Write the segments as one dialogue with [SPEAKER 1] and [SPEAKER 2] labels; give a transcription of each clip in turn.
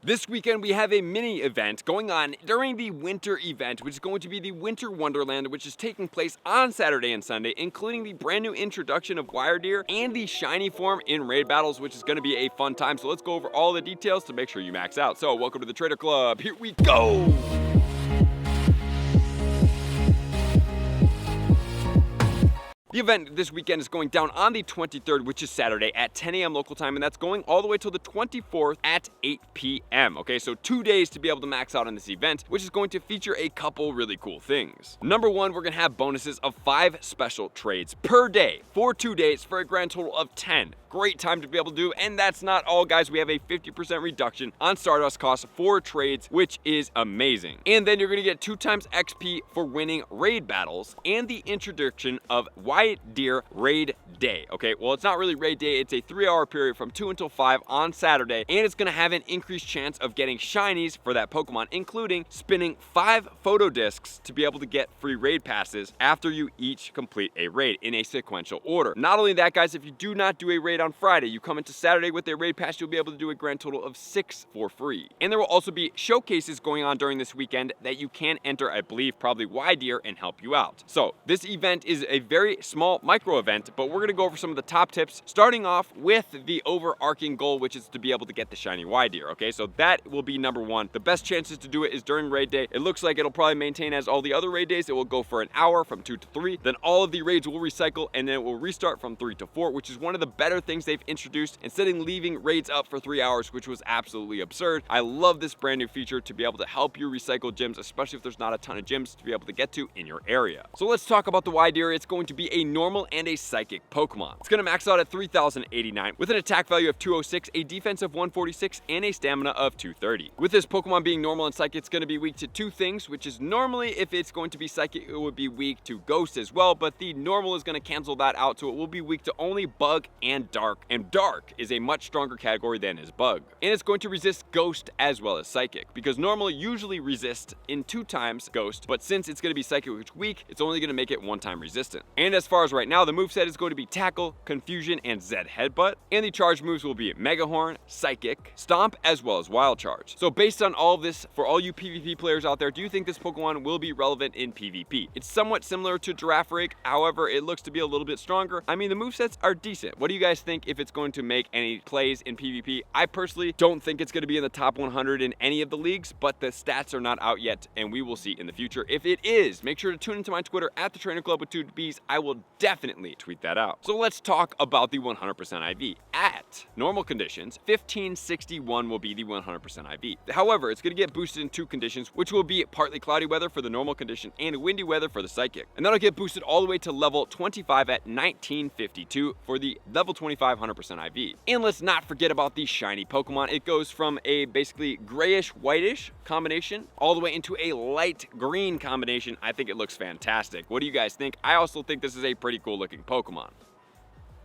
[SPEAKER 1] This weekend we have a mini event going on during the winter event, which is going to be the Winter Wonderland, which is taking place on Saturday and Sunday, including the brand new introduction of Wyrdeer and the shiny form in raid battles, which is going to be a fun time. So let's go over all the details to make sure you max out. So welcome to the Trader Club. Here we go. The event this weekend is going down on the 23rd, which is Saturday at 10 a.m. local time, and that's going all the way till the 24th at 8 p.m. Okay, so 2 days to be able to max out on this event, which is going to feature a couple really cool things. Number one, we're going to have bonuses of 5 special trades per day for 2 days for a grand total of 10. Great time to be able to do, and that's not all, guys. We have a 50% reduction on Stardust costs for trades, which is amazing. And then you're going to get 2 times XP for winning raid battles and the introduction of Wyrdeer Raid Day. Okay, well, it's not really raid day. It's a 3-hour period from 2 until 5 on Saturday, and it's going to have an increased chance of getting shinies for that Pokemon, including spinning 5 photo discs to be able to get free raid passes after you each complete a raid in a sequential order. Not only that, guys, if you do not do a raid on Friday, you come into Saturday with a raid pass, you'll be able to do a grand total of 6 for free. And there will also be showcases going on during this weekend that you can enter, I believe, probably Wyrdeer, and help you out. So this event is a very small micro event, but we're going to go over some of the top tips, starting off with the overarching goal, which is to be able to get the shiny Wyrdeer. Okay, so that will be number one. The best chances to do it is during raid day. It looks like it'll probably maintain as all the other raid days. It will go for an hour from 2 to 3. Then all of the raids will recycle, and then it will restart from 3 to 4, which is one of the better things they've introduced, instead of leaving raids up for 3 hours, which was absolutely absurd. I love this brand new feature to be able to help you recycle gyms, especially if there's not a ton of gyms to be able to get to in your area. So let's talk about the Wyrdeer. It's going to be a normal and a psychic Pokemon. It's going to max out at 3,089 with an attack value of 206, a defense of 146, and a stamina of 230. With this Pokemon being normal and psychic, it's going to be weak to 2 things, which is normally, if it's going to be psychic, it would be weak to ghost as well, but the normal is going to cancel that out, so it will be weak to only bug and dark. And dark is a much stronger category than is bug. And it's going to resist ghost as well as psychic, because normal usually resists in 2 times ghost, but since it's going to be psychic, which is weak, it's only going to make it 1 time resistant. And as far as right now, the moveset is going to be Tackle, Confusion, and Z Headbutt. And the charge moves will be Mega Horn, Psychic, Stomp, as well as Wild Charge. So based on all of this, for all you PvP players out there, do you think this Pokemon will be relevant in PvP? It's somewhat similar to Giraffe Rake, however, it looks to be a little bit stronger. I mean, the movesets are decent. What do you guys think if it's going to make any plays in PvP? I personally don't think it's going to be in the top 100 in any of the leagues, but the stats are not out yet, and we will see in the future. If it is, make sure to tune into my Twitter at the Trainer Club with 2 Bs. I will definitely tweet that out. So let's talk about the 100% IV. At normal conditions, 1561 will be the 100% IV. However, it's going to get boosted in 2 conditions, which will be partly cloudy weather for the normal condition and windy weather for the psychic. And that'll get boosted all the way to level 25 at 1952 for the level 25 100% IV. And let's not forget about the shiny Pokemon. It goes from a basically grayish whitish combination all the way into a light green combination. I think it looks fantastic. What do you guys think? I also think this is a pretty cool looking Pokemon.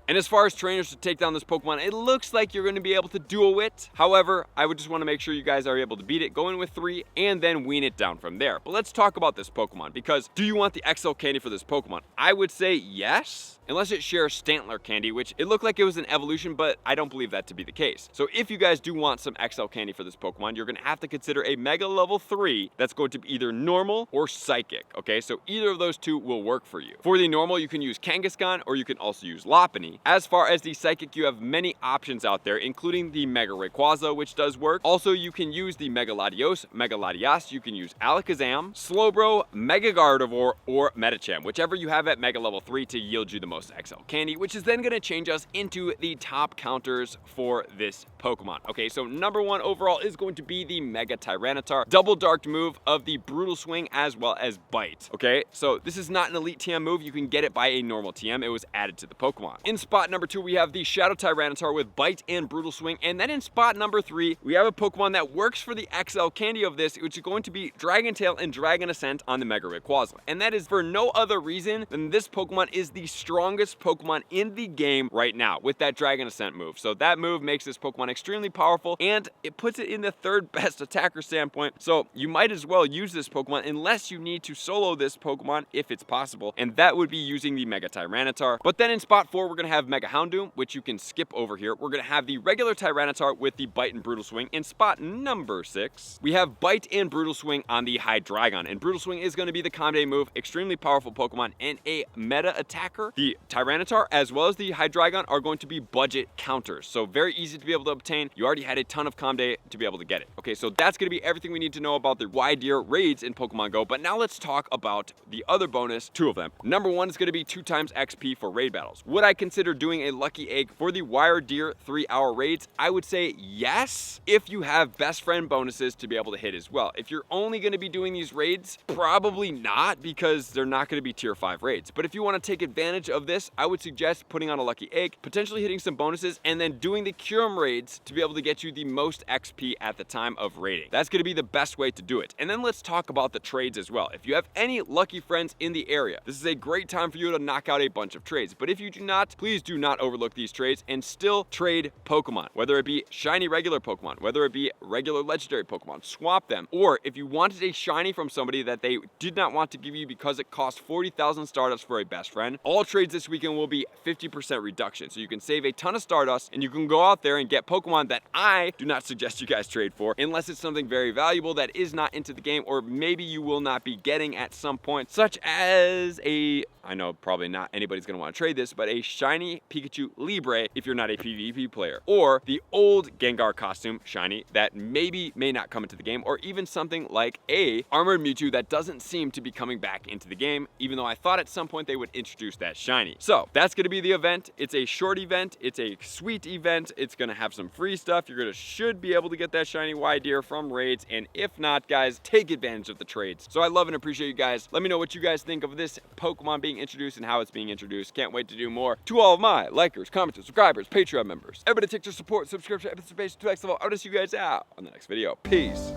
[SPEAKER 1] And as far as trainers to take down this Pokemon, it looks like you're going to be able to duo it. However, I would just want to make sure you guys are able to beat it, go in with 3, and then wean it down from there. But let's talk about this Pokemon, because do you want the XL candy for this Pokemon? I would say yes, unless it shares Stantler candy, which it looked like it was an evolution, but I don't believe that to be the case. So if you guys do want some XL candy for this Pokemon, you're going to have to consider a Mega level 3 that's going to be either normal or psychic. Okay, so either of those 2 will work for you. For the normal, you can use Kangaskhan, or you can also use Lopunny. As far as the psychic, you have many options out there, including the Mega Rayquaza, which does work. Also, you can use the Mega Latios, Mega Latias, you can use Alakazam, Slowbro, Mega Gardevoir, or Medicham, whichever you have at Mega level 3 to yield you the most XL candy, which is then going to change us into the top counters for this Pokemon. Okay, so number 1 overall is going to be the Mega Tyranitar, double dark move of the Brutal Swing as well as Bite. Okay, so this is not an elite TM move. You can get it by a normal TM. It was added to the Pokemon. In spot number 2, we have the Shadow Tyranitar with Bite and Brutal Swing. And then in spot number 3, we have a Pokemon that works for the XL candy of this, which is going to be Dragon Tail and Dragon Ascent on the Mega Rayquaza. And that is for no other reason than this Pokemon is the strongest Pokemon in the game right now with that Dragon Ascent move. So that move makes this Pokemon extremely powerful, and it puts it in the 3rd best attacker standpoint. So you might as well use this Pokemon unless you need to solo this Pokemon if it's possible, and that would be using the Mega Tyranitar. But then in spot 4, we're going to have Mega Houndoom, which you can skip over here. We're going to have the regular Tyranitar with the Bite and Brutal Swing. In spot number 6, we have Bite and Brutal Swing on the Hydreigon, and Brutal Swing is going to be the Combat move, extremely powerful Pokemon and a meta attacker. The Tyranitar as well as the Hydreigon are going to be budget counters, so very easy to be able to obtain. You already had a ton of Combat to be able to get it. Okay, so that's going to be everything we need to know about the Wyrdeer Raids in Pokemon Go, but now let's talk about the other bonus, 2 of them. Number 1 is going to be 2 times XP for raid battles. Would I consider doing a lucky egg for the Wyrdeer 3-hour raids? I would say yes, if you have best friend bonuses to be able to hit as well. If you're only going to be doing these raids, probably not, because they're not going to be tier 5 raids. But if you want to take advantage of this, I would suggest putting on a lucky egg, potentially hitting some bonuses, and then doing the Kyurem raids to be able to get you the most XP at the time of raiding. That's going to be the best way to do it. And then let's talk about the trades as well. If you have any lucky friends in the area, this is a great time for you to knock out a bunch of trades. But if you do not, please do not overlook these trades and still trade Pokemon, whether it be shiny regular Pokemon, whether it be regular legendary Pokemon, swap them. Or if you wanted a shiny from somebody that they did not want to give you because it cost 40,000 Stardust for a best friend, all trades this weekend will be 50% reduction. So you can save a ton of Stardust and you can go out there and get Pokemon that I do not suggest you guys trade for unless it's something very valuable that is not into the game, or maybe you will not be getting at some point, such as a, I know probably not anybody's going to want to trade this, but a shiny Pikachu Libre if you're not a PvP player, or the old Gengar costume shiny that maybe may not come into the game, or even something like a Armored Mewtwo that doesn't seem to be coming back into the game, even though I thought at some point they would introduce that shiny. So that's going to be the event. It's a short event. It's a sweet event. It's going to have some free stuff. You're should be able to get that shiny Wyrdeer from raids, and if not, guys, take advantage of the trades. So I love and appreciate you guys. Let me know what you guys think of this Pokemon being introduced and how it's being introduced. Can't wait to do more. To all of my likers, commenters, subscribers, Patreon members, everybody take your support, subscription, participation to next level. I'll see you guys out on the next video. Peace.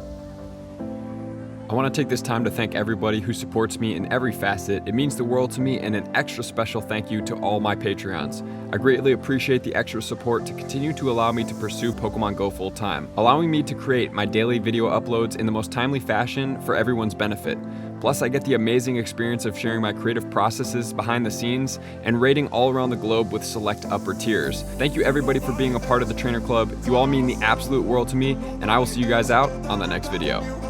[SPEAKER 1] I want to take this time to thank everybody who supports me in every facet. It means the world to me, and an extra special thank you to all my Patreons. I greatly appreciate the extra support to continue to allow me to pursue Pokemon Go full time, allowing me to create my daily video uploads in the most timely fashion for everyone's benefit. Plus, I get the amazing experience of sharing my creative processes behind the scenes and raiding all around the globe with select upper tiers. Thank you everybody for being a part of the Trainer Club. You all mean the absolute world to me, and I will see you guys out on the next video.